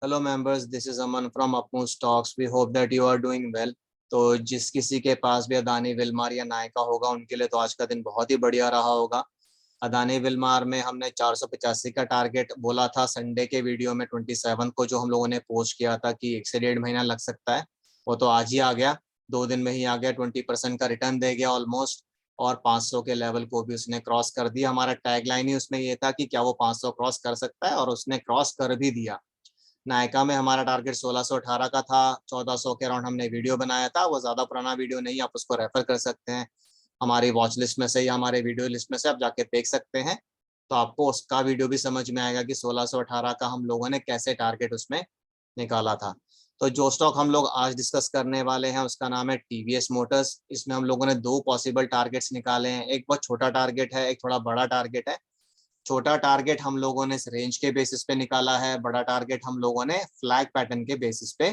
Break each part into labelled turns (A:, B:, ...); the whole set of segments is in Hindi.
A: Hello members, this is Aman from अपमू stocks. We hope that you are doing well. तो जिस किसी के पास भी अदानी विल्मार या नायका होगा उनके लिए तो आज का दिन बहुत ही बढ़िया रहा होगा। अदानी विल्मार में हमने 485 का टारगेट बोला था संडे के वीडियो में 27 को, जो हम लोगों ने पोस्ट किया था कि 1 से 1.5 महीना लग सकता है। वो तो आज ही आ गया, 2 दिन में ही आ गया। 20% का रिटर्न दे गया ऑलमोस्ट, और 500 के लेवल को भी उसने क्रॉस कर दिया। हमारा टैगलाइन ही उसमें ये था कि क्या वो 500 क्रॉस कर सकता है, और उसने क्रॉस कर भी दिया। नायका में हमारा टारगेट 1618 का था, 1400 के अराउंड हमने वीडियो बनाया था। वो ज़्यादा पुराना वीडियो नहीं, आप उसको रेफर कर सकते हैं हमारी वॉच लिस्ट में से या हमारे वीडियो लिस्ट में से, आप जाके देख सकते हैं। तो आपको उसका वीडियो भी समझ में आएगा कि 1618 का हम लोगों ने कैसे टारगेट उसमें निकाला था। तो जो स्टॉक हम लोग आज डिस्कस करने वाले हैं उसका नाम है टीवीएस मोटर्स। इसमें हम लोगों ने 2 पॉसिबल टारगेट्स निकाले हैं। एक बहुत छोटा टारगेट है, एक थोड़ा बड़ा टारगेट है। छोटा टारगेट हम लोगों ने रेंज के बेसिस पे निकाला है, बड़ा टारगेट हम लोगों ने फ्लैग पैटर्न के बेसिस पे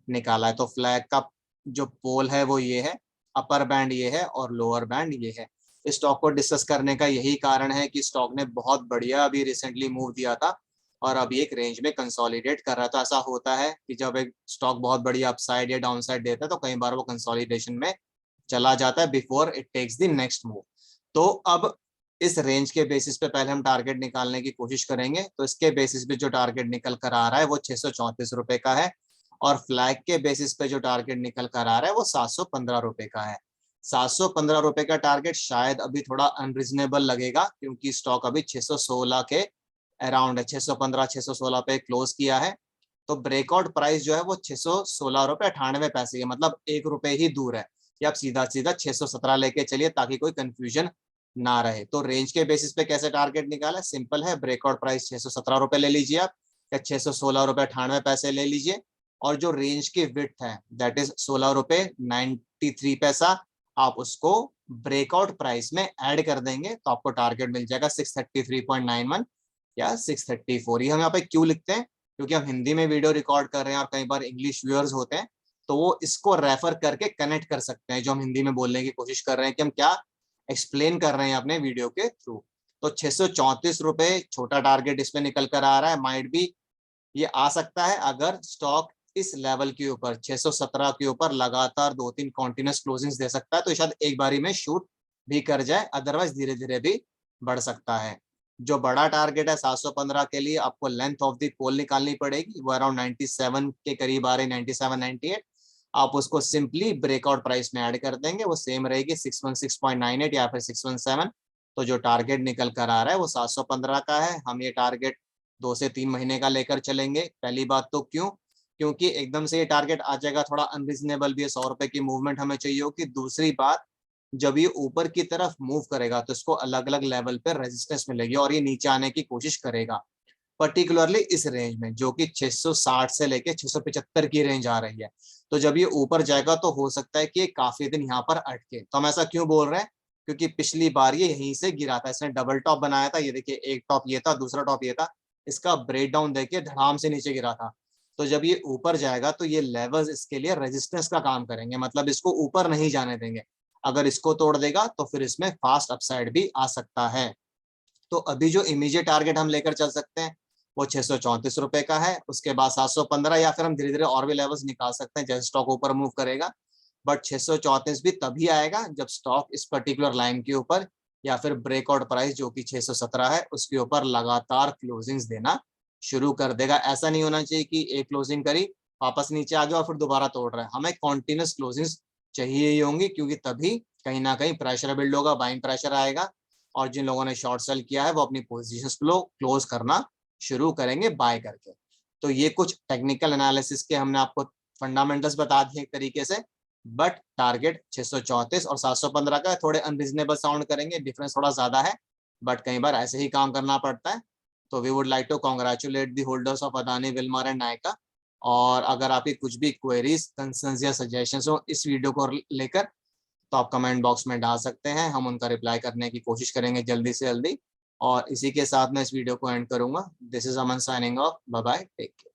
A: निकाला है। तो फ्लैग का जो पोल है वो ये है, अपर बैंड ये है और लोअर बैंड ये है। इस स्टॉक को डिस्कस करने का यही कारण है कि स्टॉक ने बहुत बढ़िया अभी रिसेंटली मूव दिया था और अभी एक रेंज में कंसोलिडेट कर रहा था। ऐसा होता है कि जब एक स्टॉक बहुत बढ़िया अपसाइड या डाउनसाइड देता है तो कई बार वो कंसोलिडेशन में चला जाता है before it takes the next move. तो अब इस रेंज के बेसिस पे पहले हम टारगेट निकालने की कोशिश करेंगे। तो इसके बेसिस पे जो टारगेट निकल कर आ रहा है वो 634 रुपए का है, और फ्लैग के बेसिस पे जो टारगेट निकल कर आ रहा है वो 715 रुपए का है। 715 रुपए का टारगेट शायद अभी थोड़ा अनरीजनेबल लगेगा क्योंकि स्टॉक अभी 616 के अराउंड है, 615 616 पे क्लोज किया है। तो ब्रेकआउट प्राइस जो है वो 616 रुपए 98 पैसे है, मतलब 1 रुपए ही दूर है। कि आप सीधा सीधा 617 लेके चलिए ताकि कोई कंफ्यूजन ना रहे। तो रेंज के बेसिस पे कैसे टारगेट निकाला, सिंपल है। ब्रेकआउट प्राइस 617 रुपए ले लीजिए आप, या 616 रुपए 98 पैसे ले लीजिए। और जो रेंज की विड्थ है दैट इज 16 रुपए 93 पैसा, आप उसको ब्रेकआउट प्राइस में ऐड कर देंगे तो आपको टारगेट मिल जाएगा 633.91 या 634। ये हम यहाँ पे क्यों लिखते हैं, क्योंकि हम हिंदी में वीडियो रिकॉर्ड कर रहे हैं और कई बार इंग्लिश व्यूअर्स होते हैं, तो वो इसको रेफर करके कनेक्ट कर सकते हैं जो हम हिंदी में बोलने की कोशिश कर रहे हैं कि हम क्या एक्सप्लेन कर रहे हैं अपने वीडियो के थ्रू। तो 634 रुपए छोटा टारगेट इसमें निकल कर आ रहा है। माइट भी ये आ सकता है अगर स्टॉक इस लेवल के ऊपर 617 के ऊपर लगातार 2-3 कॉन्टिन्यूस क्लोजिंग्स दे सकता है, तो शायद एक बारी में शूट भी कर जाए, अदरवाइज धीरे धीरे भी बढ़ सकता है। जो बड़ा टारगेट है 715 के लिए आपको लेंथ ऑफ द पोल निकालनी पड़ेगी, वो अराउंड 97 के करीब आ रही, 97 98। आप उसको सिंपली ब्रेकआउट प्राइस में ऐड कर देंगे, वो सेम रहेगी 616.98 या फिर 617। तो जो टारगेट निकल कर आ रहा है वो 715 का है। हम ये टारगेट 2 से 3 महीने का लेकर चलेंगे। पहली बात तो क्योंकि एकदम से ये टारगेट आ जाएगा थोड़ा अनरीजनेबल भी है, 100 रुपए की मूवमेंट हमें चाहिए होगी। दूसरी बात, जब ये ऊपर की तरफ मूव करेगा तो इसको अलग अलग लेवल पर रेजिस्टेंस मिलेगी और ये नीचे आने की कोशिश करेगा, पर्टिकुलरली इस रेंज में जो कि 660 से लेके 675 की रेंज आ रही है। तो जब ये ऊपर जाएगा तो हो सकता है कि ये काफी दिन यहाँ पर अटके। तो हम ऐसा क्यों बोल रहे हैं, क्योंकि पिछली बार ये यहीं से गिरा था, इसने डबल टॉप बनाया था। ये देखिए, एक टॉप ये था, दूसरा टॉप ये था, इसका ब्रेक डाउन देखिए धड़ाम से नीचे गिरा था। तो जब ये ऊपर जाएगा तो ये लेवल्स इसके लिए रेजिस्टेंस का काम करेंगे, मतलब इसको ऊपर नहीं जाने देंगे। अगर इसको तोड़ देगा तो फिर इसमें फास्ट अपसाइड भी आ सकता है। तो अभी जो इमीडिएट टारगेट हम लेकर चल सकते हैं वो 634 रुपए का है। उसके बाद 715, या फिर हम धीरे धीरे और भी लेवल्स निकाल सकते हैं जैसे स्टॉक ऊपर मूव करेगा। बट 634 भी तभी आएगा जब स्टॉक इस पर्टिकुलर लाइन के ऊपर या फिर ब्रेकआउट प्राइस जो कि 617 है उसके ऊपर लगातार क्लोजिंग्स देना शुरू कर देगा। ऐसा नहीं होना चाहिए कि एक क्लोजिंग करी, वापस नीचे आ गया और फिर दोबारा तोड़ रहा है। हमें कॉन्टिन्यूस क्लोजिंग्स चाहिए ही होंगी, क्योंकि तभी कहीं ना कहीं प्रेशर बिल्ड होगा, बाइंग प्रेशर आएगा, और जिन लोगों ने शॉर्ट सेल किया है वो अपनी पोजीशंस को क्लोज करना शुरू करेंगे बाय करके। तो ये कुछ टेक्निकल एनालिसिस के हमने आपको फंडामेंटल्स बता दिए एक तरीके से। बट टारगेट 634 और 715 का थोड़े अनरीजनेबल साउंड करेंगे, डिफरेंस थोड़ा ज्यादा है, बट कई बार ऐसे ही काम करना पड़ता है। तो we would like to congratulate the holders of Adani Wilmar and Nykaa. और अगर आपकी कुछ भी क्वेरीज, कंसर्न्स या सजेशंस हो इस वीडियो को लेकर तो आप कमेंट बॉक्स में डाल सकते हैं, हम उनका रिप्लाई करने की कोशिश करेंगे जल्दी से जल्दी। और इसी के साथ मैं इस वीडियो को एंड करूंगा। This is Aman signing off, bye bye, take care.